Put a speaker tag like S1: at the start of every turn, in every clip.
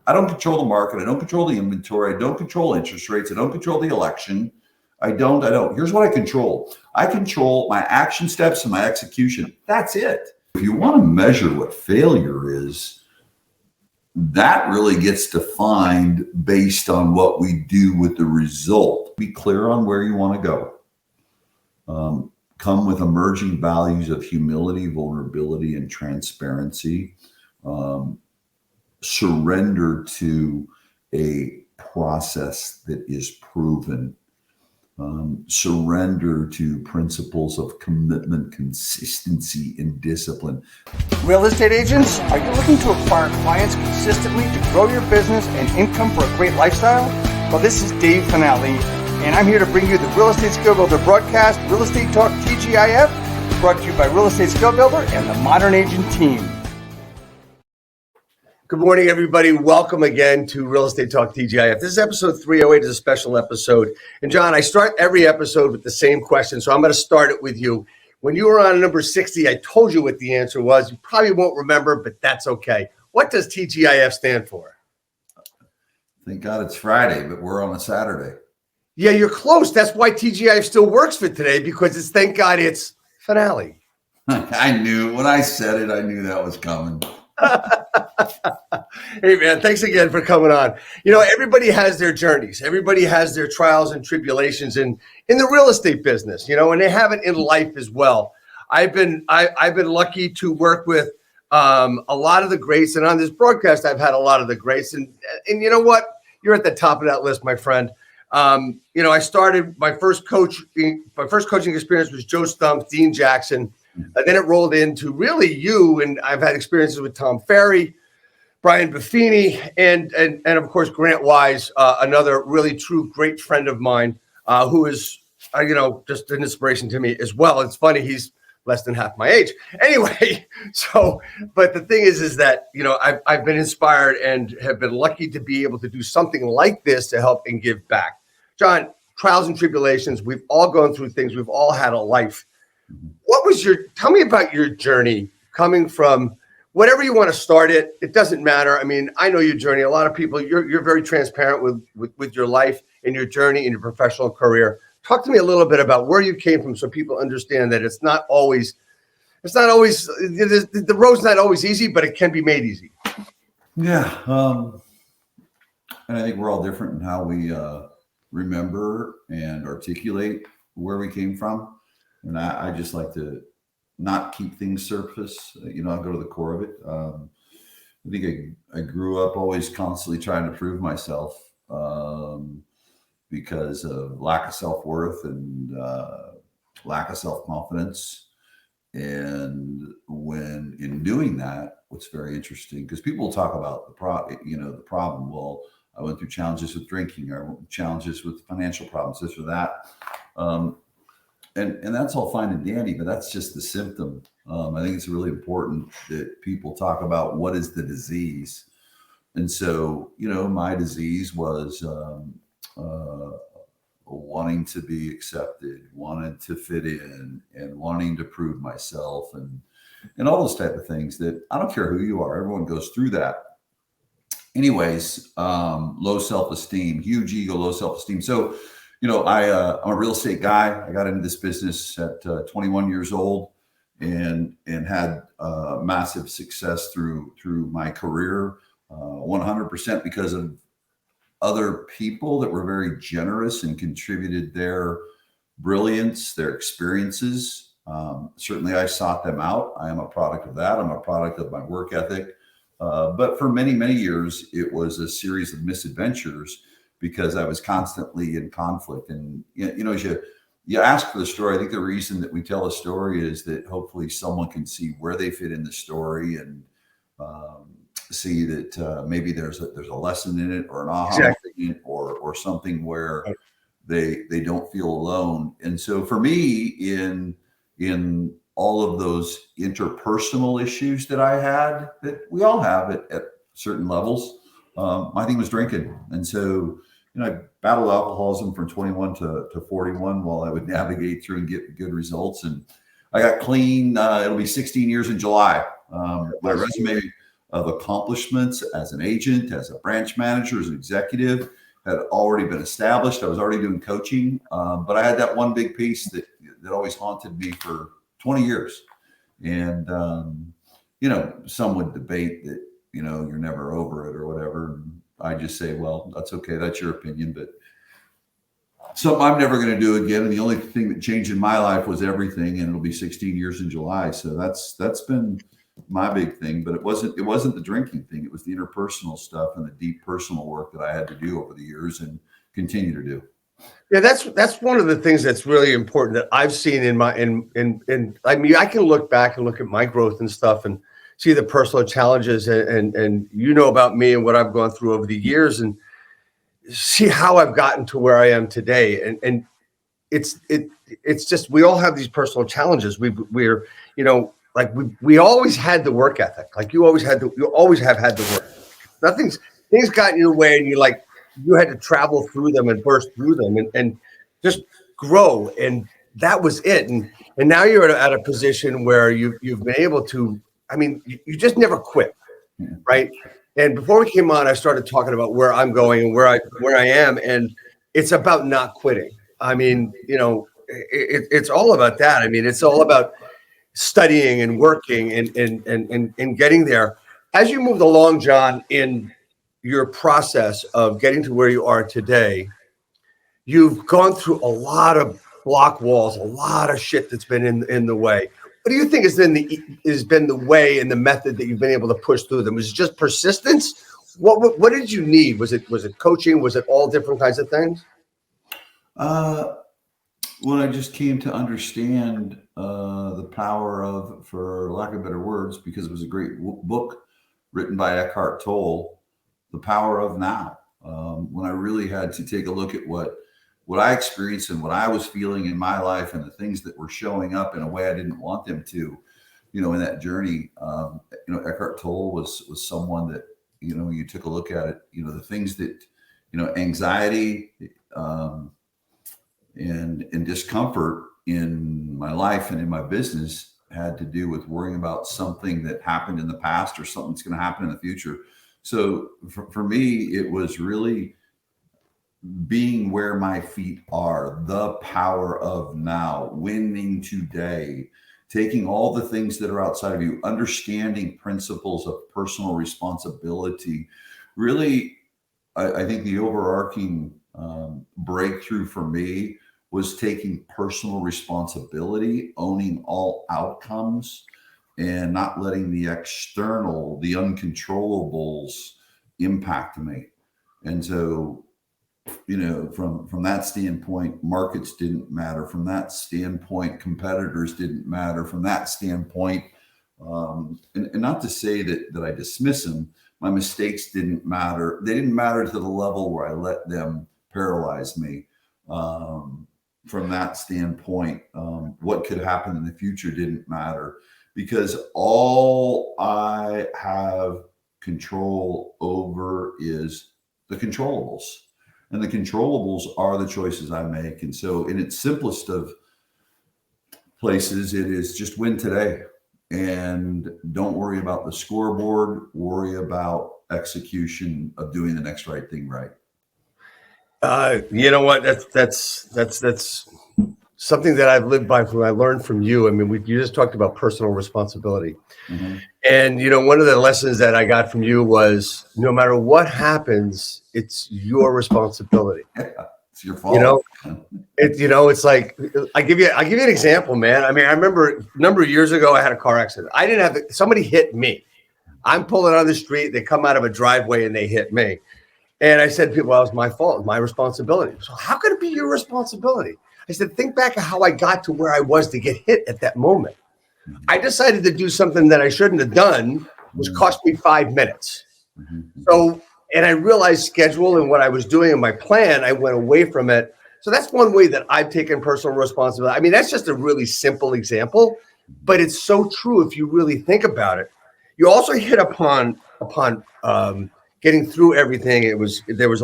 S1: I don't control the market. I don't control the inventory. I don't control interest rates. I don't control the election. I don't. Here's what I control. I control my action steps and my execution. That's it. If you want to measure what failure is, that really gets defined based on what we do with the result. Be clear on where you want to go. Come with emerging values of humility, vulnerability, and transparency. Surrender to a process that is proven. Surrender to principles of commitment, consistency, and discipline.
S2: Real estate agents, are you looking to acquire clients consistently to grow your business and income for a great lifestyle? Well, this is Dave Fanale, and I'm here to bring you the Real Estate Skill Builder broadcast, Real Estate Talk TGIF, brought to you by Real Estate Skill Builder and the Modern Agent team. Good morning, everybody. Welcome again to Real Estate Talk TGIF. This is episode 308. It's a special episode. And John, I start every episode with the same question, so I'm going to start it with you. When you were on number 60, I told you what the answer was. You probably won't remember, but that's okay. What does TGIF stand for?
S1: Thank God it's Friday, but we're on a Saturday.
S2: Yeah, you're close. That's why TGIF still works for today, because it's thank God it's Fanale.
S1: I knew when I said it, I knew that was coming.
S2: Hey, man, thanks again for coming on. You know, everybody has their journeys. Everybody has their trials and tribulations in the real estate business, you know, and they have it in life as well. I've been lucky to work with a lot of the greats, and on this broadcast, I've had a lot of the greats. And you know what? You're at the top of that list, my friend. You know, I started my first coaching experience was Joe Stumpf, Dean Jackson. And then it rolled into really you, and I've had experiences with Tom Ferry, Brian Buffini, and of course Grant Wise, another really true great friend of mine, who is you know, just an inspiration to me as well. It's funny, he's less than half my age. Anyway, so but the thing is that, you know, I've been inspired and have been lucky to be able to do something like this to help and give back. John, trials and tribulations, we've all gone through things, we've all had a life. Tell me about your journey coming from whatever you want to start it. It doesn't matter. I mean, I know your journey. A lot of people, you're very transparent with your life and your journey and your professional career. Talk to me a little bit about where you came from so people understand that it's not always, the road's not always easy, but it can be made easy.
S1: Yeah. And I think we're all different in how we remember and articulate where we came from. And I just like to not keep things surface. You know, I go to the core of it. I think I grew up always constantly trying to prove myself because of lack of self-worth and lack of self-confidence. And when in doing that, what's very interesting, because people talk about the problem. Well, I went through challenges with drinking, or challenges with financial problems, this or that. And that's all fine and dandy, but that's just the symptom. I think it's really important that people talk about what is the disease. And so, you know, my disease was wanting to be accepted, wanting to fit in, and wanting to prove myself, and all those type of things that I don't care who you are. Everyone goes through that. Anyways, low self-esteem, huge ego, low self-esteem. So, you know, I'm a real estate guy. I got into this business at 21 years old and had massive success through my career, 100% because of other people that were very generous and contributed their brilliance, their experiences. Certainly I sought them out. I am a product of that. I'm a product of my work ethic. But for many, many years, it was a series of misadventures, because I was constantly in conflict. And, you know, as you ask for the story, I think the reason that we tell a story is that hopefully someone can see where they fit in the story and see that maybe there's a lesson in it, or an aha in it, or something where they don't feel alone. And so for me, in all of those interpersonal issues that I had, that we all have at certain levels, my thing was drinking. And so, you know, I battled alcoholism from 21 to 41 while I would navigate through and get good results. And I got clean. It'll be 16 years in July. My resume of accomplishments as an agent, as a branch manager, as an executive had already been established. I was already doing coaching, but I had that one big piece that always haunted me for 20 years. And, some would debate that, you're never over it or whatever. And I just say, well, that's okay. That's your opinion, but something I'm never going to do again. And the only thing that changed in my life was everything. And it'll be 16 years in July. So that's been my big thing, but it wasn't the drinking thing. It was the interpersonal stuff and the deep personal work that I had to do over the years and continue to do.
S2: Yeah, that's one of the things that's really important that I've seen in my I mean, I can look back and look at my growth and stuff and see the personal challenges and about me and what I've gone through over the years and see how I've gotten to where I am today. And it's just, we all have these personal challenges. We're we always had the work ethic. Like you always have had the work. Things got in your way and you had to travel through them and burst through them and just grow. And that was it. And now you're at a position where you've been able to, I mean, you just never quit. Right. And before we came on, I started talking about where I'm going and where I am. And it's about not quitting. I mean, it's all about that. I mean, it's all about studying and working and getting there. As you moved along, Jon, in your process of getting to where you are today, you've gone through a lot of block walls, a lot of shit that's been in the way. What do you think has been the way and the method that you've been able to push through them? Was it just persistence? What did you need? Was it coaching? Was it all different kinds of things?
S1: When I just came to understand the power of, for lack of better words, because it was a great book written by Eckhart Tolle, The Power of Now. When I really had to take a look at what I experienced and what I was feeling in my life and the things that were showing up in a way I didn't want them to, in that journey. Eckhart Tolle was someone that, you took a look at it, the things that, anxiety, and discomfort in my life and in my business had to do with worrying about something that happened in the past or something that's going to happen in the future. So for me, it was really being where my feet are, the power of now, winning today, taking all the things that are outside of you, understanding principles of personal responsibility. Really, I think the overarching breakthrough for me was taking personal responsibility, owning all outcomes, and not letting the external, the uncontrollables impact me. And so, from that standpoint, markets didn't matter. From that standpoint, competitors didn't matter. From that standpoint, and not to say that I dismiss them, my mistakes didn't matter. They didn't matter to the level where I let them paralyze me. From that standpoint, what could happen in the future didn't matter, because all I have control over is the controllables, and the controllables are the choices I make. And so in its simplest of places, it is just win today and don't worry about the scoreboard, worry about execution of doing the next right thing right.
S2: You know what? That's something that I've lived by. From I learned from you. I mean, you just talked about personal responsibility, and one of the lessons that I got from you was no matter what happens, it's your responsibility.
S1: Yeah, it's your fault.
S2: It's like I give you an example, man. I mean, I remember a number of years ago, I had a car accident. I didn't have somebody hit me. I'm pulling on the street. They come out of a driveway and they hit me. And I said to people, well, it was my fault, my responsibility. So how could it be your responsibility? I said, think back of how I got to where I was to get hit at that moment. I decided to do something that I shouldn't have done, which cost me 5 minutes. So, and I realized schedule and what I was doing in my plan, I went away from it. So that's one way that I've taken personal responsibility. I mean, that's just a really simple example, but it's so true if you really think about it. You also hit upon getting through everything. There was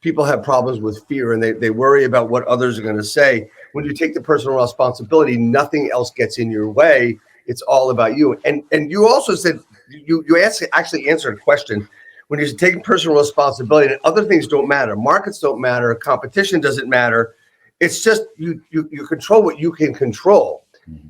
S2: people have problems with fear and they worry about what others are going to say. When you take the personal responsibility, nothing else gets in your way. It's all about you. And you also said you actually answered a question when you're taking personal responsibility and other things don't matter. Markets don't matter. Competition doesn't matter. It's just you control what you can control.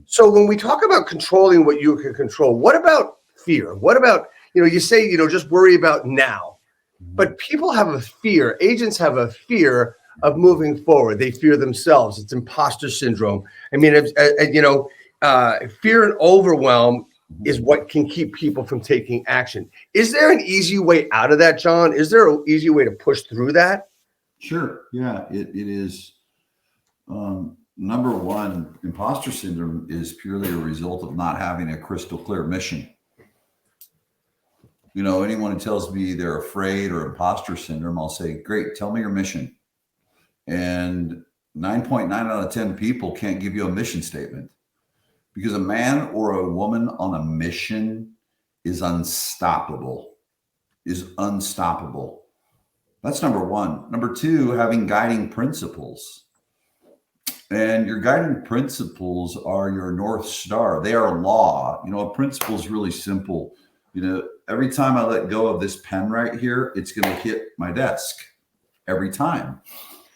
S2: So when we talk about controlling what you can control, what about fear? What about, you say, just worry about now. But people have a fear. Agents have a fear of moving forward. They fear themselves. It's imposter syndrome. I mean, fear and overwhelm is what can keep people from taking action. Is there an easy way out of that, Jon? Is there an easy way to push through that?
S1: Sure. Yeah, it is. Number one, imposter syndrome is purely a result of not having a crystal clear mission. Anyone who tells me they're afraid or imposter syndrome, I'll say, great, tell me your mission. And 9.9 out of 10 people can't give you a mission statement, because a man or a woman on a mission is unstoppable, That's number one. Number two, having guiding principles. And your guiding principles are your North Star. They are law. A principle is really simple. Every time I let go of this pen right here, it's going to hit my desk every time.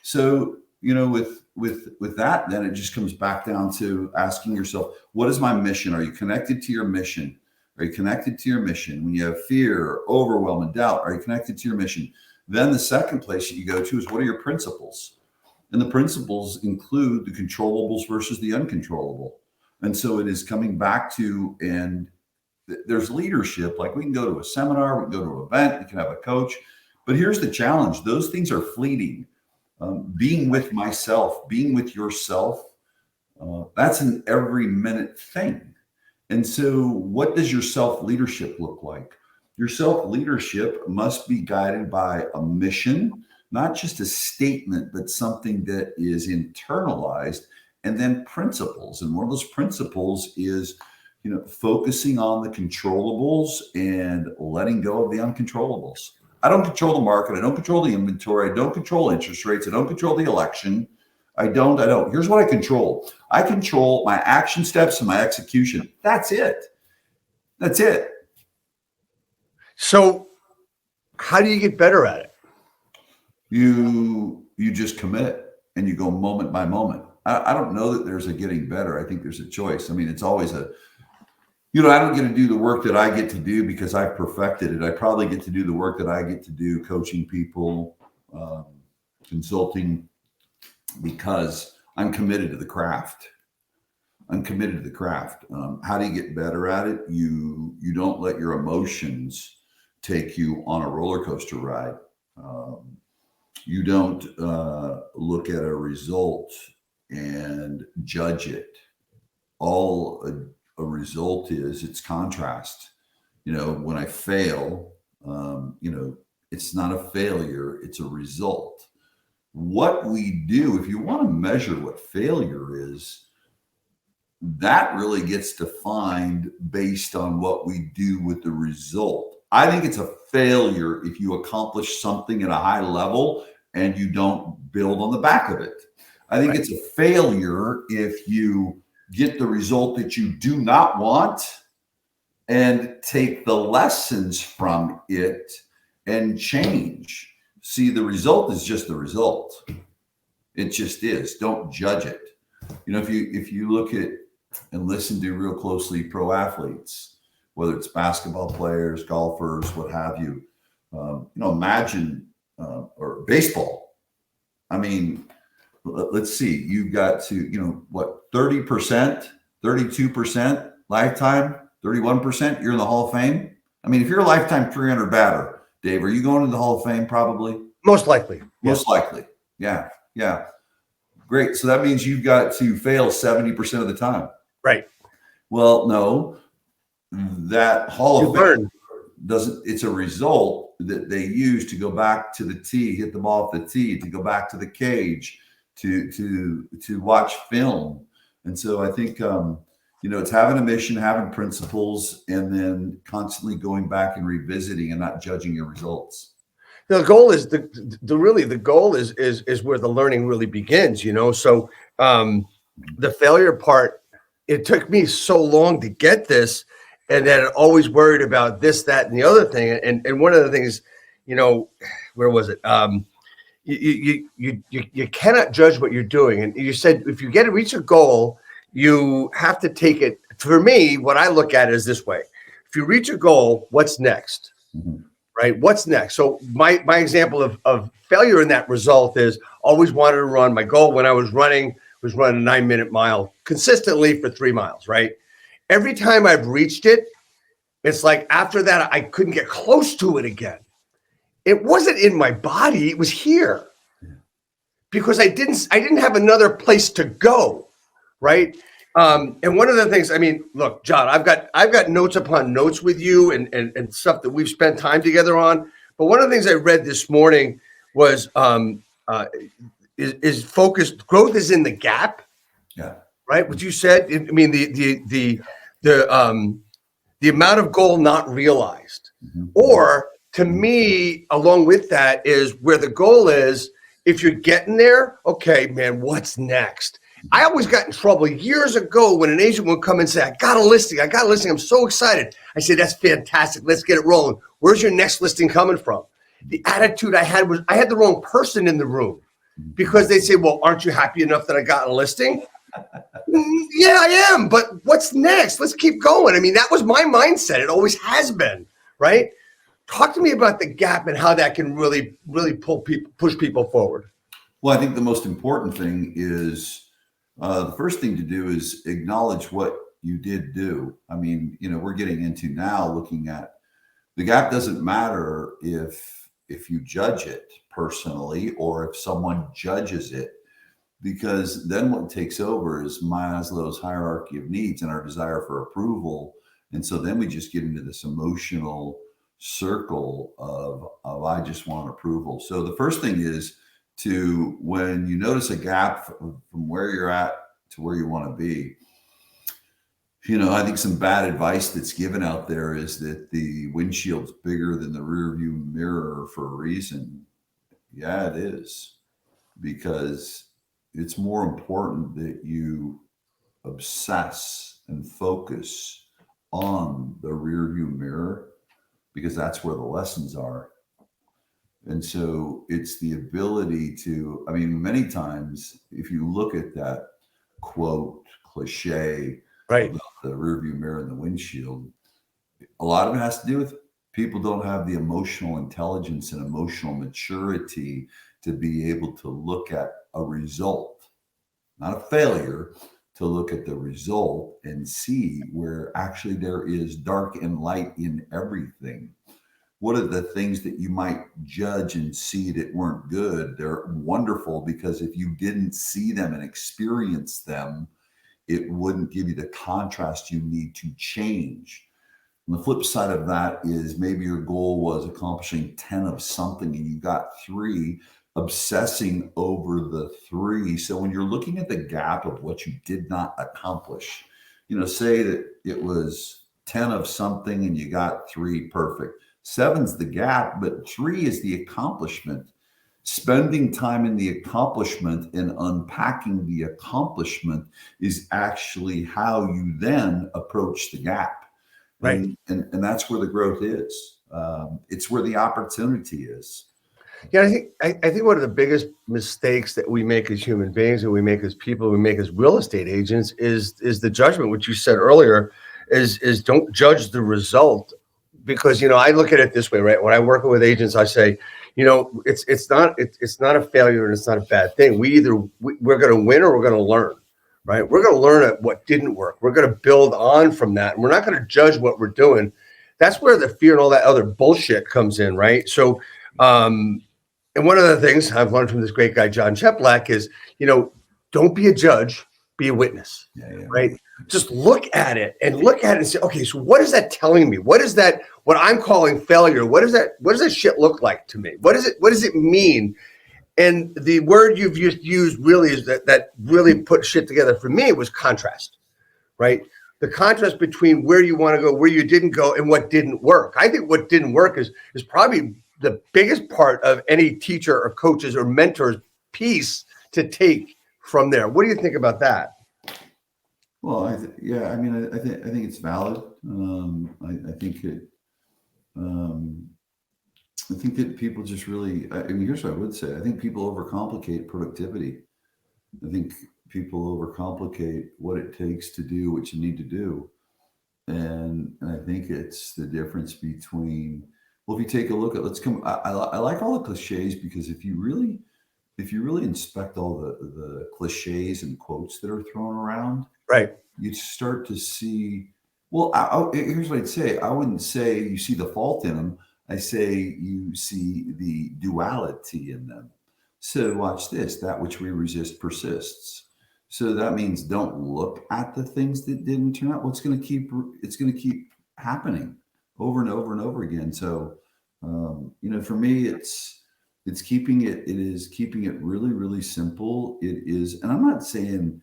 S1: So, with that, then it just comes back down to asking yourself, what is my mission? Are you connected to your mission? Are you connected to your mission? When you have fear, overwhelm, and doubt, are you connected to your mission? Then the second place that you go to is, what are your principles? And the principles include the controllables versus the uncontrollable. And so it is coming back to, and there's leadership. Like, we can go to a seminar, we can go to an event, you can have a coach. But here's the challenge. Those things are fleeting. Being with myself, being with yourself, that's an every minute thing. And so what does your self-leadership look like? Your self-leadership must be guided by a mission, not just a statement, but something that is internalized, and then principles. And one of those principles is, focusing on the controllables and letting go of the uncontrollables. I don't control the market. I don't control the inventory. I don't control interest rates. I don't control the election. I don't. Here's what I control. I control my action steps and my execution. That's it.
S2: So how do you get better at it?
S1: You just commit and you go moment by moment. I don't know that there's a getting better. I think there's a choice. I mean, it's always I don't get to do the work that I get to do because I've perfected it. I probably get to do the work that I get to do, coaching people, consulting, because I'm committed to the craft. How do you get better at it? You don't let your emotions take you on a roller coaster ride. You don't look at a result and judge it. All a result is, it's contrast. When I fail, it's not a failure, it's a result. What we do, if you want to measure what failure is, that really gets defined based on what we do with the result. I think it's a failure if you accomplish something at a high level and you don't build on the back of it. I think it's a failure if you get the result that you do not want and take the lessons from it and change. See, the result is just the result. It just is. Don't judge it. If you look at and listen to real closely pro athletes, whether it's basketball players, golfers, what have you, imagine, or baseball. I mean, let's see, you've got to, 30%, 32% lifetime, 31%, you're in the Hall of Fame. I mean, if you're a lifetime 300 batter, Dave, are you going to the Hall of Fame? Probably.
S2: Most likely.
S1: Most likely. Yeah. Great. So that means you've got to fail 70% of the time.
S2: Right.
S1: Well, no, that Hall of Fame doesn't, it's a result that they use to go back to the tee, hit the ball off the tee, to go back to the cage, to watch film. And so I think, it's having a mission, having principles, and then constantly going back and revisiting and not judging your results.
S2: The goal is the goal is where the learning really begins, So the failure part, it took me so long to get this. and then always worried about this, that, and the other thing. And one of the things, where was it? You cannot judge what you're doing. And you said if you reach a goal, you have to take it. For me, what I look at it is this way: if you reach a goal, what's next?
S1: Mhm.
S2: Right? What's next? So my example of failure in that result is always wanted to run. My goal when I was running was run a 9-minute mile consistently for 3 miles. Right? Every time I've reached it, it's like after that, I couldn't get close to it again. It wasn't in my body; it was here, because I didn't have another place to go, right? And one of the things, I mean, look, John, I've got notes upon notes with you and stuff that we've spent time together on. But one of the things I read this morning was is focused growth is in the gap.
S1: Yeah.
S2: Right. What you said. I mean, the amount of goal not realized,
S1: Mhm.
S2: or to me, along with that is where the goal is. If you're getting there, okay, man, what's next? I always got in trouble years ago when an agent would come and say, I got a listing. I'm so excited. I said, that's fantastic. Let's get it rolling. Where's your next listing coming from? The attitude I had was I had the wrong person in the room, because they say, well, aren't you happy enough that I got a listing? Yeah, I am. But what's next? Let's keep going. I mean, that was my mindset. It always has been, right? Talk to me about the gap and how that can really, really push people forward.
S1: Well, I think the most important thing is the first thing to do is acknowledge what you did do. I mean, we're getting into now looking at the gap. Doesn't matter if you judge it personally or if someone judges it, because then what takes over is Maslow's hierarchy of needs and our desire for approval. And so then we just get into this emotional circle of I just want approval. So the first thing is to, when you notice a gap from where you're at to where you want to be, I think some bad advice that's given out there is that the windshield's bigger than the rear view mirror for a reason. Yeah, it is, because it's more important that you obsess and focus on the rear view mirror, because that's where the lessons are. And so it's the ability to, I mean, many times, if you look at that quote cliche
S2: Right.
S1: about the rear view mirror and the windshield, a lot of it has to do with people don't have the emotional intelligence and emotional maturity to be able to look at a result, not a failure, to look at the result and see where actually there is dark and light in everything. What are the things that you might judge and see that weren't good? They're wonderful, because if you didn't see them and experience them, it wouldn't give you the contrast you need to change. And the flip side of that is maybe your goal was accomplishing 10 of something and you got 3, obsessing over the 3. So when you're looking at the gap of what you did not accomplish, say that it was 10 of something and you got 3, perfect. 7's the gap, but 3 is the accomplishment. Spending time in the accomplishment and unpacking the accomplishment is actually how you then approach the gap.
S2: Right.
S1: And that's where the growth is. It's where the opportunity is.
S2: Yeah, I think one of the biggest mistakes that we make as human beings, and we make as people, we make as real estate agents, is the judgment, which you said earlier, is don't judge the result. Because I look at it this way, right? When I work with agents, I say, it's not a failure and it's not a bad thing. We're going to win or we're going to learn, right? We're going to learn at what didn't work. We're going to build on from that, and we're not going to judge what we're doing. That's where the fear and all that other bullshit comes in, right? So, and one of the things I've learned from this great guy, Jon Cheplak, is, don't be a judge, be a witness, right? Just look at it and say, okay, so what is that telling me? What is that, what I'm calling failure? What does that shit look like to me? What does it mean? And the word you've used really is that really put shit together for me was contrast, right? The contrast between where you want to go, where you didn't go, and what didn't work. I think what didn't work is probably the biggest part of any teacher or coaches or mentors piece to take from there. What do you think about that?
S1: Well, yeah, I mean, I think it's valid. I think it. Um, I think that people just really. I mean, here's what I would say. I think people overcomplicate productivity. I think people overcomplicate what it takes to do what you need to do, and I think it's the difference between. Well, if you take a look at, let's come. I like all the cliches because if you really inspect all the cliches and quotes that are thrown around,
S2: Right.
S1: you start to see. Well, here's what I'd say. I wouldn't say you see the fault in them. I say you see the duality in them. So watch this. That which we resist persists. So that means don't look at the things that didn't turn out. Well, it's going to keep happening over and over and over again. So, for me, it's keeping it. It is keeping it really, really simple. It is, and I'm not saying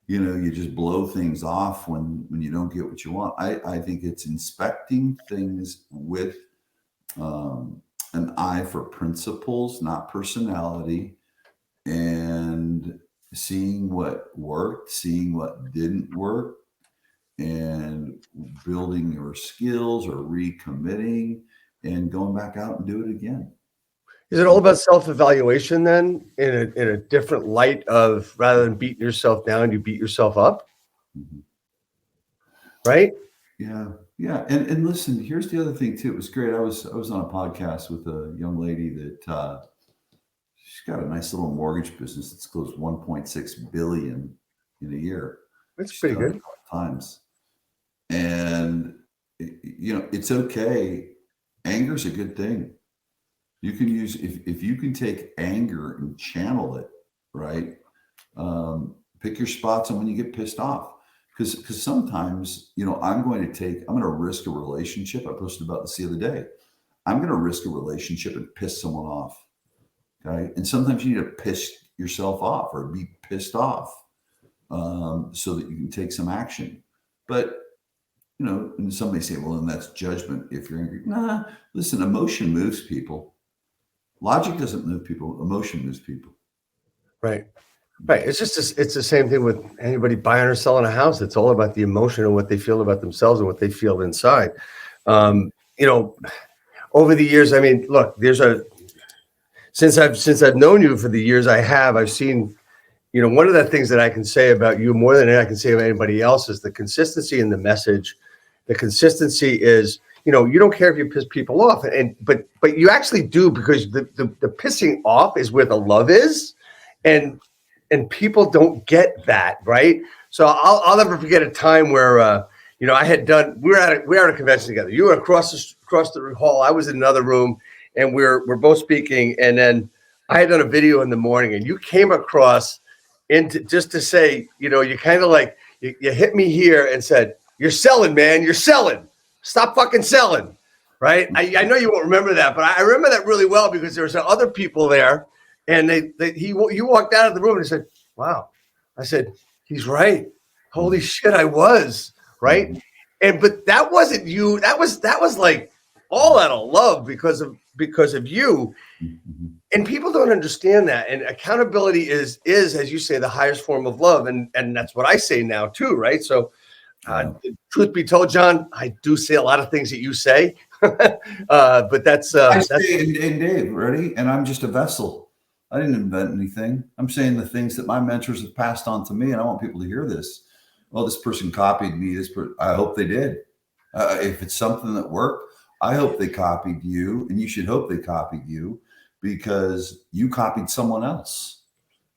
S1: you just blow things off when you don't get what you want. I think it's inspecting things with an eye for principles, not personality, and seeing what worked, seeing what didn't work, and building your skills or recommitting and going back out and do it again.
S2: Is it all about self-evaluation then, in a different light of, rather than beating yourself down, you beat yourself up,
S1: Mhm.
S2: right?
S1: Yeah, yeah, and listen, here's the other thing too. It was great. I was on a podcast with a young lady that she's got a nice little mortgage business that's closed 1.6 billion in a year.
S2: That's
S1: She's
S2: pretty
S1: done it
S2: good.
S1: 5 times, and it's okay. Anger's a good thing. You can use if you can take anger and channel it, right? Pick your spots on when you get pissed off. Because sometimes, I'm going to risk a relationship. I posted about this the other day. I'm going to risk a relationship and piss someone off. Okay. And sometimes you need to piss yourself off or be pissed off so that you can take some action. But, and somebody say, well, then that's judgment if you're angry. Nah, listen, emotion moves people. Logic doesn't move people. Emotion moves people.
S2: Right. Right. It's the same thing with anybody buying or selling a house. It's all about the emotion and what they feel about themselves and what they feel inside. Um, you know, over the years, I mean, look, since I've known you for the years I've seen, one of the things that I can say about you more than I can say about anybody else is the consistency in the message. The consistency is, you don't care if you piss people off, but you actually do, because the pissing off is where the love is, and people don't get that, right? So I'll never forget a time where I had done. We were at a convention together. You were across the hall. I was in another room, and we're both speaking. And then I had done a video in the morning, and you came across into just to say, you kind of like you hit me here and said, "You're selling, man. You're selling. Stop fucking selling." Right? I know you won't remember that, but I remember that really well because there were some other people there. And you walked out of the room and said, "Wow." I said, "He's right. Holy shit, I was right." But that wasn't you. That was like all out of love because of you. And people don't understand that. And accountability is, as you say, the highest form of love. And that's what I say now too, right? So truth be told, John, I do say a lot of things that you say. But that's
S1: I say, and Dave, ready? And I'm just a vessel. I didn't invent anything. I'm saying the things that my mentors have passed on to me, and I want people to hear this. Well, this person copied me. I hope they did. If it's something that worked, I hope they copied you, and you should hope they copied you because you copied someone else,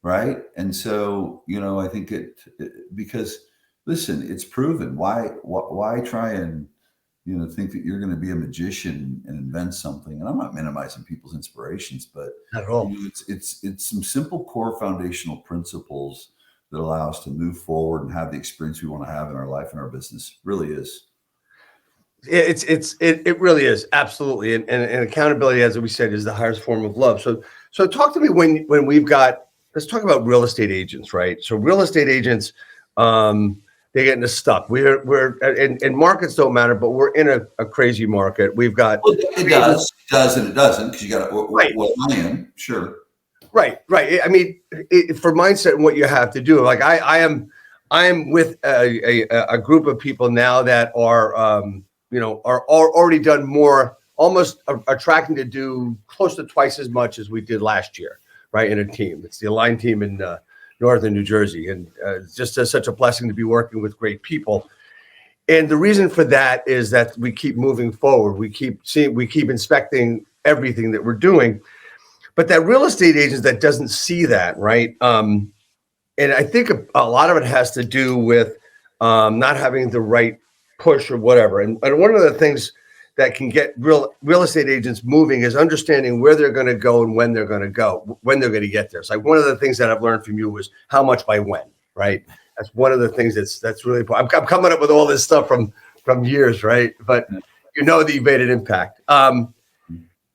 S1: right? And so, I think because listen, it's proven. Why try and think that you're going to be a magician and invent something? And I'm not minimizing people's inspirations, but
S2: not at all.
S1: It's some simple core foundational principles that allow us to move forward and have the experience we want to have in our life and our business. It really is.
S2: It really is, absolutely. And accountability, as we said, is the highest form of love. So talk to me when let's talk about real estate agents, right? So real estate agents, they get into stuck. We're and markets don't matter, but we're in a crazy market. We've got
S1: it does, and it doesn't, because you got
S2: right.
S1: What I am, sure.
S2: Right. I mean, for mindset and what you have to do, like I am I'm with a group of people now that are, are already done more, almost are tracking to do close to twice as much as we did last year, right? In a team. It's the Align team in Northern New Jersey. And it's just such a blessing to be working with great people. And the reason for that is that we keep moving forward. We keep inspecting everything that we're doing. But that real estate agent that doesn't see that, right? And I think a lot of it has to do with not having the right push or whatever. And one of the things that can get real estate agents moving is understanding where they're going to go and when they're going to go, when they're going to get there. So like one of the things that I've learned from you was how much by when, right? That's one of the things that's really important. I'm coming up with all this stuff from years, right? But you know that you've made an impact.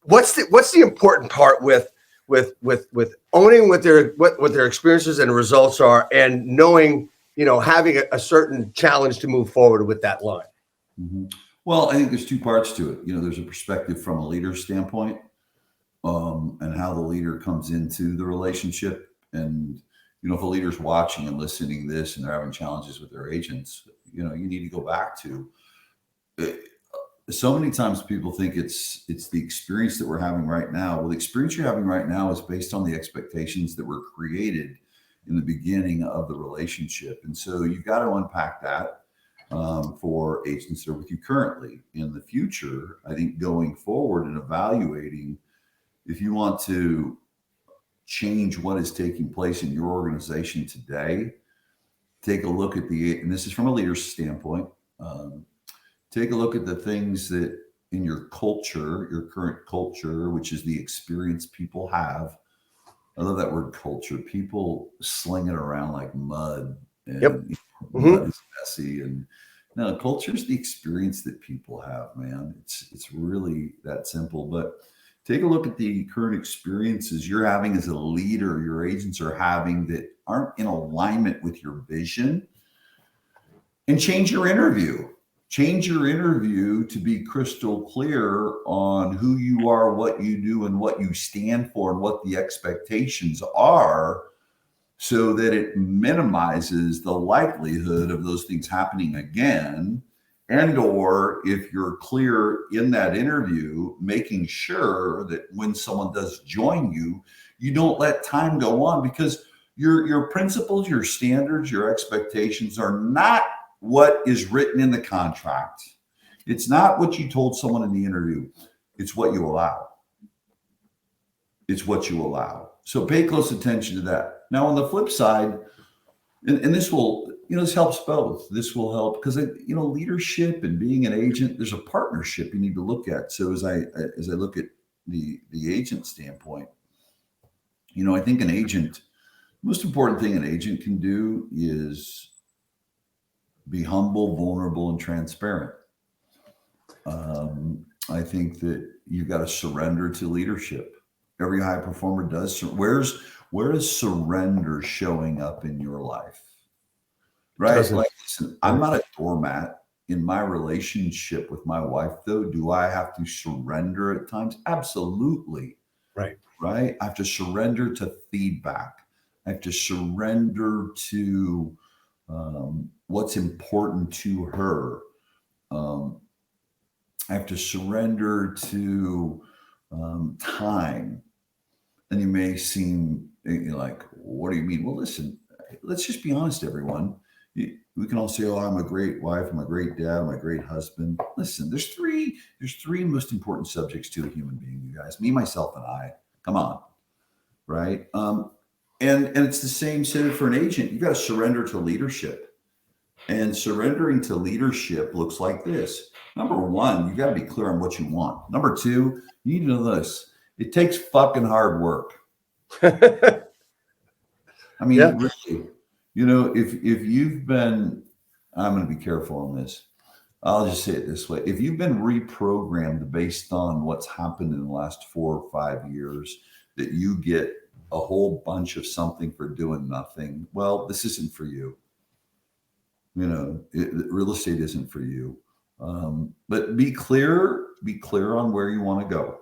S2: What's the important part with owning what their experiences and results are, and knowing, having a certain challenge to move forward with that line?
S1: Mm-hmm. Well, I think there's two parts to it. There's a perspective from a leader's standpoint, and how the leader comes into the relationship. And, if a leader's watching and listening to this and they're having challenges with their agents, you need to go back to it. So many times people think it's the experience that we're having right now. Well, the experience you're having right now is based on the expectations that were created in the beginning of the relationship. And so you've got to unpack that for agents that are with you currently. In the future, I think going forward and evaluating, if you want to change what is taking place in your organization today, take a look at and this is from a leader's standpoint, take a look at the things that in your culture, your current culture, which is the experience people have. I love that word culture. People sling it around like mud, and
S2: Yep.
S1: Mud is messy. And no, culture is the experience that people have, man. It's really that simple. But take a look at the current experiences you're having as a leader, your agents are having, that aren't in alignment with your vision, and change your interview. Change your interview to be crystal clear on who you are, what you do, and what you stand for, and what the expectations are, so that it minimizes the likelihood of those things happening again. And or if you're clear in that interview, making sure that when someone does join you, you don't let time go on, because your principles, your standards, your expectations are not what is written in the contract. It's not what you told someone in the interview. It's what you allow. It's what you allow. So pay close attention to that. Now, on the flip side, and this will, this helps both. This will help because, leadership and being an agent, there's a partnership you need to look at. So as I look at the agent standpoint, I think most important thing an agent can do is be humble, vulnerable, and transparent. I think that you've got to surrender to leadership. Every high performer does. Where is surrender showing up in your life? Right? Like, listen, I'm not a doormat. In my relationship with my wife, though, do I have to surrender at times? Absolutely.
S2: Right.
S1: Right? I have to surrender to feedback. I have to surrender to what's important to her. I have to surrender to time. And you may seem like, what do you mean? Well, listen, let's just be honest, everyone. We can all say, oh, I'm a great wife, I'm a great dad, I'm a great husband. Listen, there's three most important subjects to a human being, you guys, me, myself, and I. Come on. Right? And it's the same said for an agent. You got to surrender to leadership. And surrendering to leadership looks like this. Number one, you got to be clear on what you want. Number two, you need to know this. It takes fucking hard work. I mean,
S2: Yeah.
S1: really, if you've been, I'm going to be careful on this. I'll just say it this way. If you've been reprogrammed based on what's happened in the last 4 or 5 years, that you get a whole bunch of something for doing nothing, well, this isn't for you. Real estate isn't for you. But be clear on where you want to go.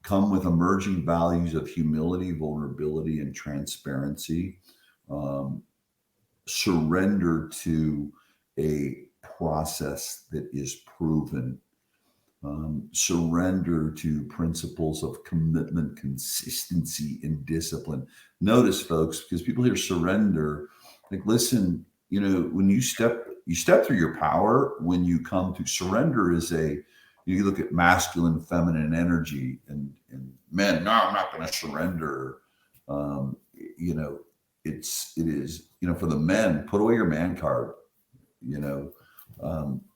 S1: Come with emerging values of humility, vulnerability, and transparency. surrender to a process that is proven. Surrender to principles of commitment, consistency, and discipline. Notice, folks, because people hear surrender, like, listen, when you step through your power. When you come to surrender, you look at masculine, feminine energy, and men. No, I'm not going to surrender. It is for the men. Put away your man card.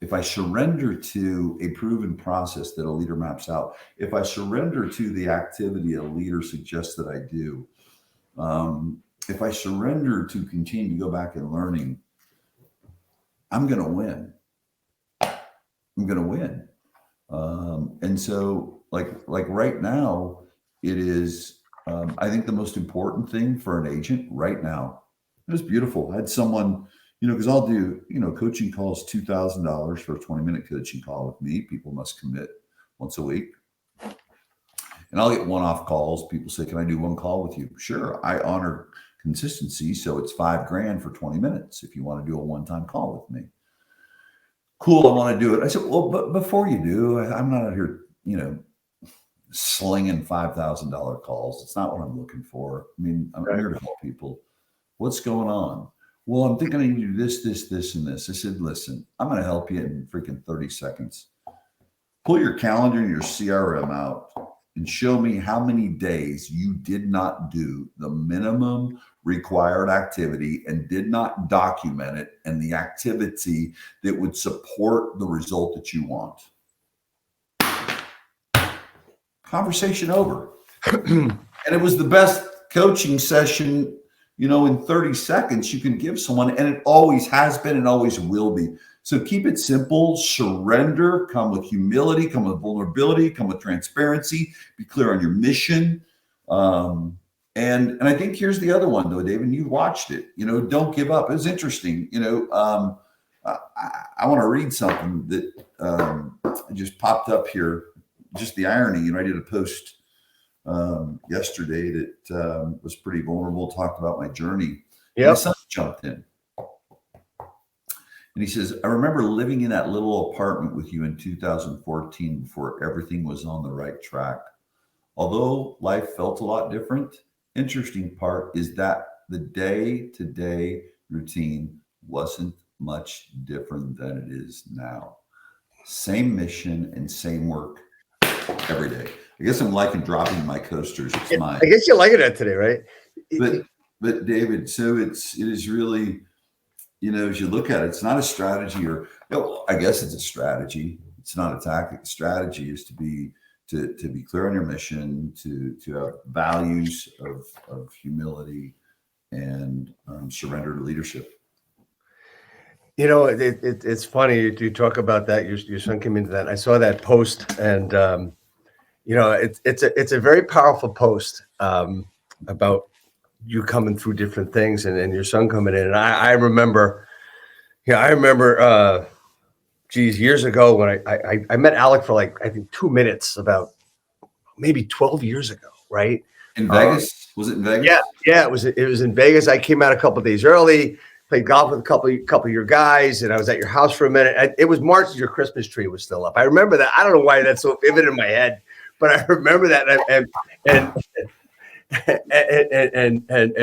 S1: If I surrender to a proven process that a leader maps out, if I surrender to the activity a leader suggests that I do, if I surrender to continue to go back and learning, I'm going to win. I'm going to win. And so like right now, it is, I think the most important thing for an agent right now. It was beautiful. I had someone, because I'll do, coaching calls, $2,000 for a 20-minute coaching call with me. People must commit once a week. And I'll get one-off calls. People say, can I do one call with you? Sure. I honor consistency. So it's $5,000 for 20 minutes. If you want to do a one-time call with me. Cool. I want to do it. I said, well, but before you do, I'm not out here, slinging $5,000 calls. It's not what I'm looking for. I mean, I'm here to help people. What's going on? Well, I'm thinking I need to do this, this, and this. I said, listen, I'm going to help you in freaking 30 seconds. Pull your calendar and your CRM out and show me how many days you did not do the minimum required activity and did not document it and the activity that would support the result that you want. Conversation over. And it was the best coaching session, in 30 seconds you can give someone, and it always has been and always will be. So keep it simple, surrender, come with humility, come with vulnerability, come with transparency, be clear on your mission. And I think here's the other one though, David, you watched it, don't give up. It was interesting. I want to read something that just popped up here. Just the irony, I did a post yesterday that was pretty vulnerable, talked about my journey. Yeah. My son jumped in. And he says, I remember living in that little apartment with you in 2014 before everything was on the right track. Although life felt a lot different, interesting part is that the day-to-day routine wasn't much different than it is now. Same mission and same work every day. I guess I'm liking dropping my coasters. It's mine.
S2: I guess you're liking it today, right?
S1: But David, so it is really, as you look at it, it's not a strategy I guess it's a strategy. It's not a tactic. The strategy is to be clear on your mission, to have values of humility and surrender to leadership.
S2: It's funny you talk about that. Your son came into that. I saw that post, and it's a very powerful post about you coming through different things and your son coming in. And I remember, years ago when I met Alec for I think 2 minutes about maybe 12 years ago, right?
S1: In Vegas? Was it in Vegas?
S2: Yeah. It was in Vegas. I came out a couple of days early, played golf with a couple of your guys, and I was at your house for a minute. It was March, your Christmas tree was still up. I remember that. I don't know why that's so vivid in my head, but I remember that and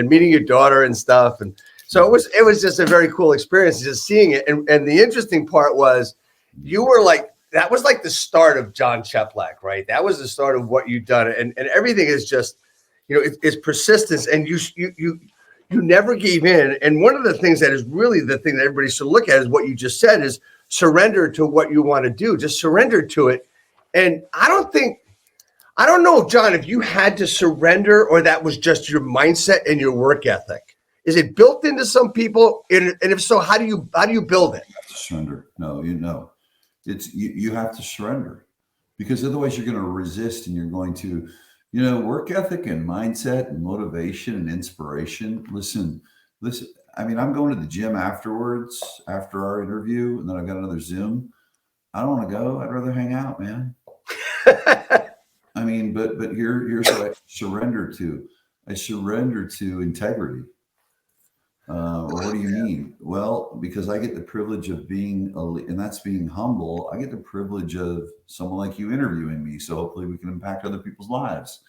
S2: meeting your daughter and stuff. And so it was just a very cool experience just seeing it. And the interesting part was you were that was the start of Jon Cheplak, right? That was the start of what you've done. And everything is just, it's persistence, and you never gave in. And one of the things that is really the thing that everybody should look at is what you just said is surrender to what you want to do. Just surrender to it. And I don't know, Jon, if you had to surrender or that was just your mindset and your work ethic. Is it built into some people? And if so, how do you build it?
S1: You have to surrender. No, it's you have to surrender, because otherwise you're going to resist, and you're going to, work ethic and mindset and motivation and inspiration. Listen. I mean, I'm going to the gym afterwards, after our interview, and then I've got another Zoom. I don't want to go. I'd rather hang out, man. I mean, but here's what I surrender to. I surrender to integrity. Or what do you mean? Well, because I get the privilege of being, and that's being humble. I get the privilege of someone like you interviewing me. So hopefully we can impact other people's lives.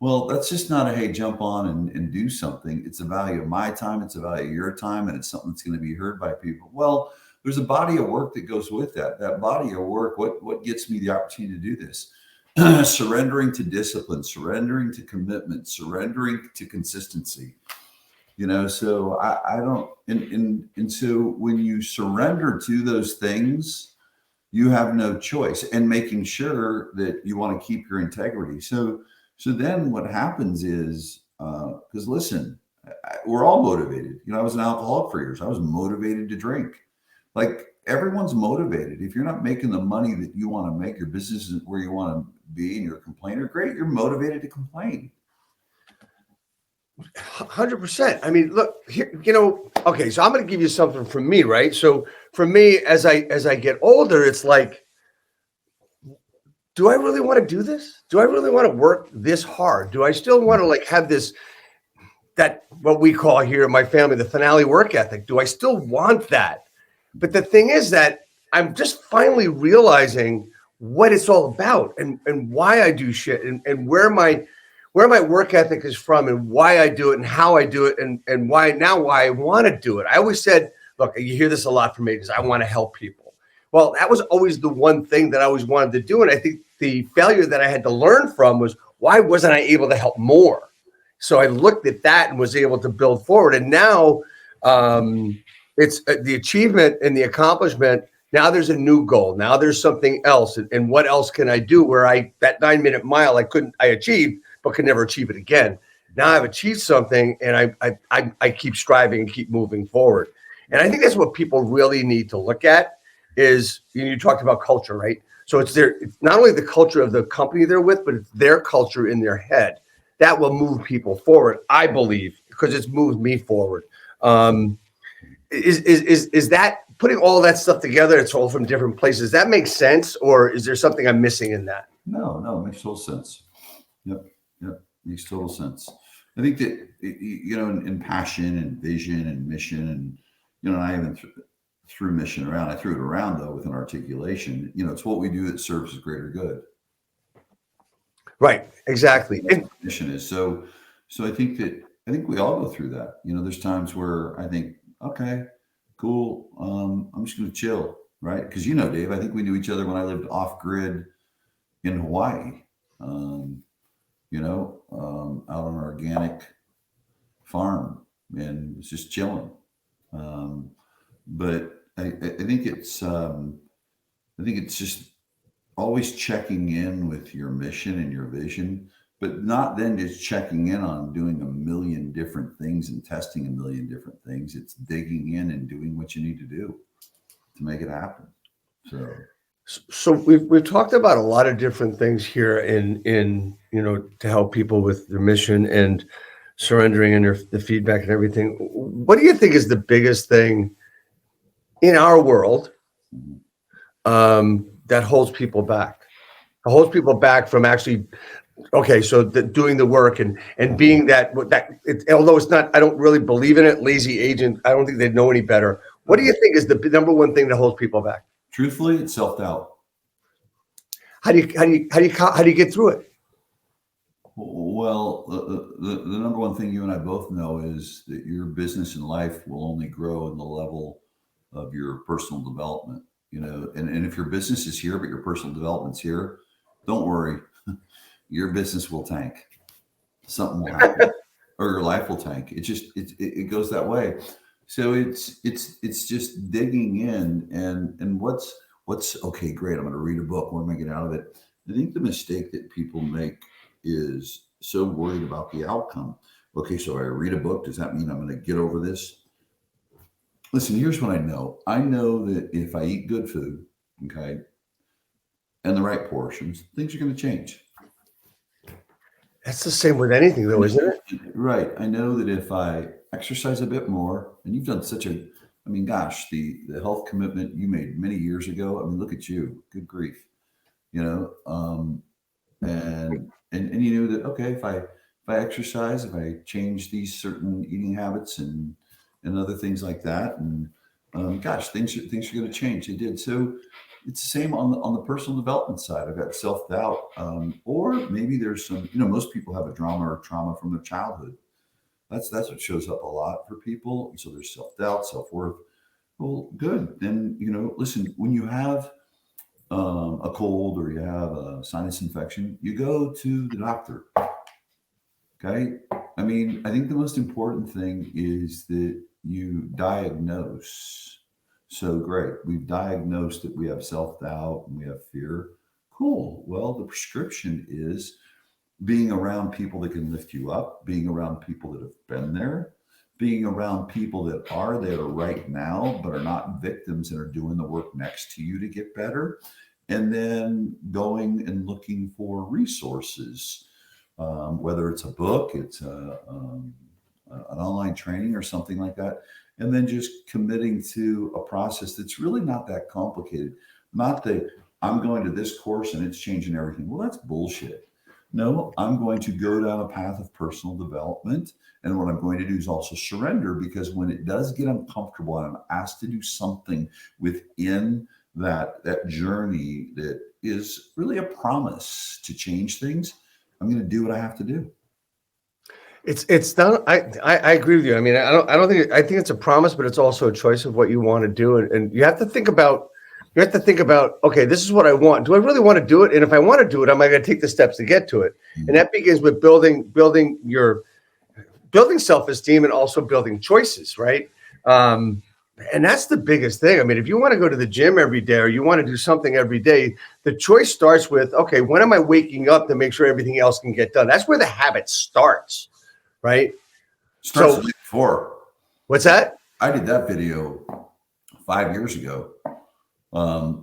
S1: Well, that's just not a, hey, jump on and do something. It's a value of my time. It's a value of your time. And it's something that's going to be heard by people. Well, there's a body of work that goes with that. That body of work, what gets me the opportunity to do this? Surrendering to discipline, surrendering to commitment, surrendering to consistency. So I don't, and so when you surrender to those things, you have no choice, and making sure that you want to keep your integrity. So then what happens is, because listen, we're all motivated. I was an alcoholic for years. I was motivated to drink. Like everyone's motivated. If you're not making the money that you want to make, your business isn't where you want to be, and you're a complainer, great. You're motivated to complain.
S2: 100%. I mean, look here, okay, so I'm going to give you something from me, right? So for me, as I get older, it's like, do I really want to do this? Do I really want to work this hard? Do I still want to like have that what we call here in my family, the Fanale work ethic? Do I still want that? But the thing is that I'm just finally realizing what it's all about and why I do shit and where my work ethic is from and why I do it and how I do it and why I want to do it. I always said, look, you hear this a lot from me, is I want to help people. Well, that was always the one thing that I always wanted to do. And I think the failure that I had to learn from was, why wasn't I able to help more? So I looked at that and was able to build forward. And now it's the achievement and the accomplishment. Now there's a new goal. Now there's something else. And what else can I do where that 9-minute mile I achieved, but could never achieve it again. Now I've achieved something and I keep striving and keep moving forward. And I think that's what people really need to look at is, you talked about culture, right? So it's not only the culture of the company they're with, but it's their culture in their head that will move people forward, I believe, because it's moved me forward. Is that putting all that stuff together? It's all from different places. That makes sense, or is there something I'm missing in that?
S1: No, it makes total sense. Yep, makes total sense. I think that in passion and vision and mission, and I even threw mission around. I threw it around though with an articulation. It's what we do that serves the greater good.
S2: Right. Exactly.
S1: And mission is so. I think we all go through that. There's times where I think, okay, cool. I'm just going to chill, right? Because Dave, I think we knew each other when I lived off grid in Hawaii. Out on an organic farm and was just chilling. But I think it's just always checking in with your mission and your vision, but not then just checking in on doing a million different things and testing a million different things. It's digging in and doing what you need to do to make it happen.
S2: So we've talked about a lot of different things here in to help people with their mission and surrendering and the feedback and everything. What do you think is the biggest thing in our world that holds people back? It holds people back from actually, okay, so doing the work and being that although it's not, I don't really believe in it, lazy agent, I don't think they'd know any better. What do you think is the number one thing that holds people back?
S1: Truthfully, it's self-doubt.
S2: How do you get through it?
S1: Well, the number one thing you and I both know is that your business and life will only grow in the level of your personal development. And if your business is here, but your personal development's here, don't worry, your business will tank. Something will happen, or your life will tank. It goes that way. So it's just digging in and what's okay, great. I'm going to read a book. What am I getting out of it? I think the mistake that people make is so worried about the outcome. Okay, so I read a book. Does that mean I'm going to get over this? Listen, here's what I know. I know that if I eat good food, okay, and the right portions, things are going to change.
S2: That's the same with anything, though, isn't it?
S1: Right. I know that if I exercise a bit more, and you've done gosh, the health commitment you made many years ago. I mean, look at you. Good grief. And you knew that, okay, if I exercise, if I change these certain eating habits and and other things like that. And gosh, things are going to change. They did. So it's the same on the personal development side. I've got self-doubt, or maybe there's some, most people have a drama or trauma from their childhood. That's what shows up a lot for people. So there's self-doubt, self-worth. Well, good. Then, listen, when you have a cold or you have a sinus infection, you go to the doctor. Okay. I mean, I think the most important thing is that you diagnose. So great. We've diagnosed that we have self-doubt and we have fear. Cool. Well, the prescription is being around people that can lift you up, being around people that have been there, being around people that are there right now, but are not victims and are doing the work next to you to get better. And then going and looking for resources, whether it's a book, it's an online training or something like that. And then just committing to a process that's really not that complicated. Not that I'm going to this course and it's changing everything. Well, that's bullshit. No, I'm going to go down a path of personal development. And what I'm going to do is also surrender, because when it does get uncomfortable and I'm asked to do something within that journey that is really a promise to change things, I'm going to do what I have to do.
S2: It's not. I agree with you. I mean, I think it's a promise, but it's also a choice of what you want to do, and you have to think about. Okay, this is what I want. Do I really want to do it? And if I want to do it, am I going to take the steps to get to it? And that begins with building self-esteem and also building choices, right? And that's the biggest thing. I mean, if you want to go to the gym every day or you want to do something every day, the choice starts with, okay, when am I waking up to make sure everything else can get done? That's where the habit starts, right?
S1: Starts the day before.
S2: What's that?
S1: I did that video 5 years ago,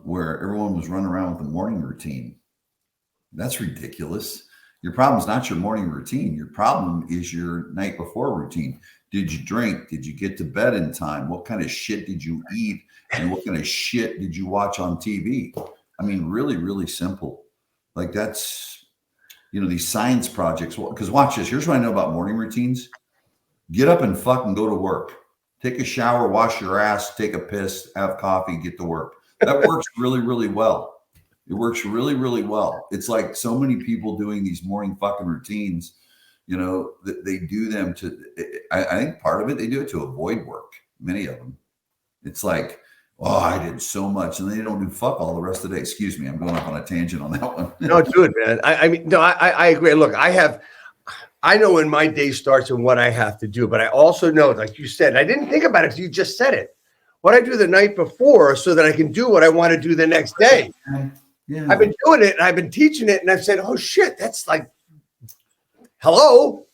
S1: where everyone was running around with the morning routine. That's ridiculous. Your problem is not your morning routine. Your problem is your night before routine. Did you drink? Did you get to bed in time? What kind of shit did you eat? And what kind of shit did you watch on TV? I mean, really, really simple. Like that's, these science projects. Because watch this. Here's what I know about morning routines. Get up and fucking go to work. Take a shower, wash your ass, take a piss, have coffee, get to work. That works really, really well. It works really, really well. It's like so many people doing these morning fucking routines, that they do them to, I think part of it, they do it to avoid work. Many of them. It's like, oh, I did so much. And they don't do fuck all the rest of the day. Excuse me. I'm going off on a tangent on that one.
S2: No, do it, man. I agree. Look, I know when my day starts and what I have to do, but I also know, like you said, I didn't think about it because you just said it. What I do the night before so that I can do what I want to do the next day. Yeah. I've been doing it and I've been teaching it and I've said, oh shit, that's like, hello,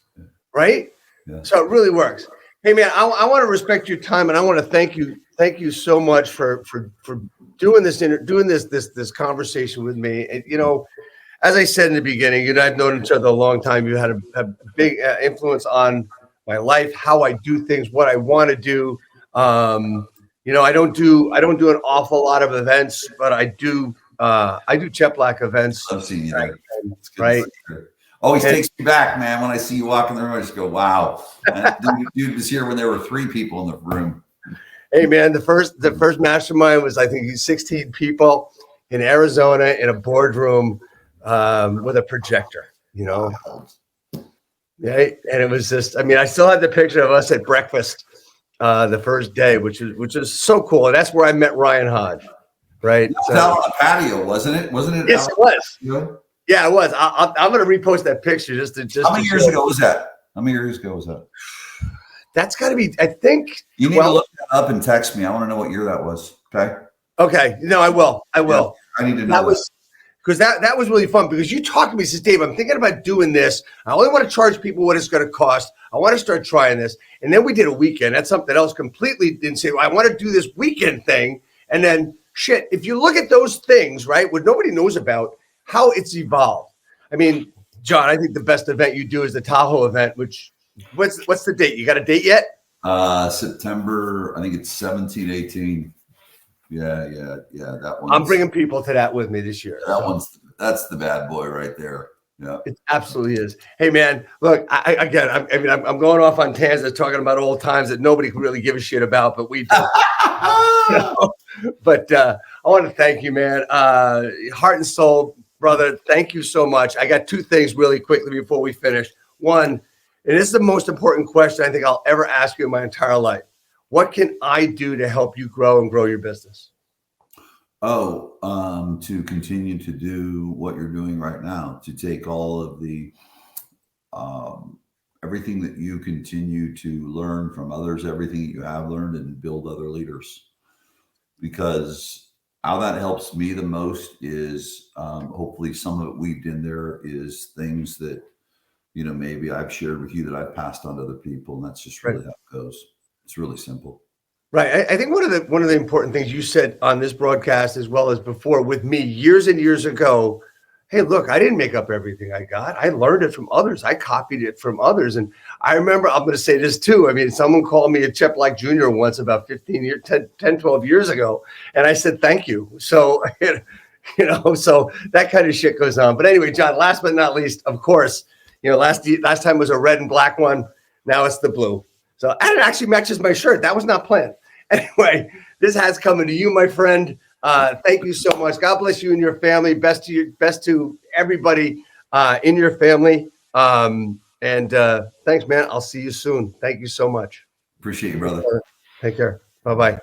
S2: right? Yeah. So it really works. Hey man, I want to respect your time and I want to thank you so much for doing this conversation with me. And, as I said in the beginning, I've known each other a long time. You had a big influence on my life, how I do things, what I want to do. I don't do an awful lot of events, but I do Cheplak events.
S1: I've seen you there.
S2: Right.
S1: Always takes me back, man. When I see you walk in the room, I just go, wow. Dude was here when there were 3 people in the room.
S2: Hey man, the first mastermind was, I think, 16 people in Arizona in a boardroom with a projector, Yeah. And it was just, I still have the picture of us at breakfast the first day, which is so cool. And that's where I met Ryan Hodge. Right.
S1: So, out on the patio, wasn't it? Wasn't it?
S2: Yes, it was. Yeah, it was. I'm going to repost that picture just to.
S1: How many years ago was that?
S2: That's got to be. I think
S1: you need to look that up and text me. I want to know what year that was. Okay.
S2: Okay. No, I will. Yeah,
S1: I need to know that.
S2: Because that was really fun. Because you talked to me, says, Dave, I'm thinking about doing this. I only want to charge people what it's going to cost. I want to start trying this. And then we did a weekend. That's something else completely. Didn't say, well, I want to do this weekend thing, and then. Shit, if you look at those things, right, what nobody knows about, how it's evolved. John, I think the best event you do is the Tahoe event, which, what's the date? You got a date yet?
S1: September, I think it's 17, 18. Yeah, that one.
S2: I'm bringing people to that with me this year.
S1: That's the bad boy right there. Yeah.
S2: It absolutely is. Hey, man, look, I'm going off on tangents talking about old times that nobody can really give a shit about, but we do. You know? But I want to thank you, man. Heart and soul, brother. Thank you so much. I got two things really quickly before we finish. One, and this is the most important question I think I'll ever ask you in my entire life. What can I do to help you grow and grow your business?
S1: To continue to do what you're doing right now, to take all of the everything that you continue to learn from others, everything that you have learned, and build other leaders. Because how that helps me the most is hopefully some of it weaved in there is things that, you know, maybe I've shared with you that I've passed on to other people. And that's just really how it goes. It's really simple.
S2: Right. I think one of the important things you said on this broadcast, as well as before with me years and years ago, hey, look, I didn't make up everything I got. I learned it from others. I copied it from others. And I remember, I'm going to say this too. I mean, someone called me a Cheplak Jr. once about 10, 12 years ago. And I said, thank you. So, you know, so that kind of shit goes on. But anyway, Jon, last but not least, of course, you know, last time was a red and black one. Now it's the blue. So, and it actually matches my shirt. That was not planned. Anyway, this has coming to you, my friend. Thank you so much. God bless you and your family. Best to everybody in your family. And thanks, man. I'll see you soon. Thank you so much.
S1: Appreciate you, brother.
S2: Take care. Bye-bye.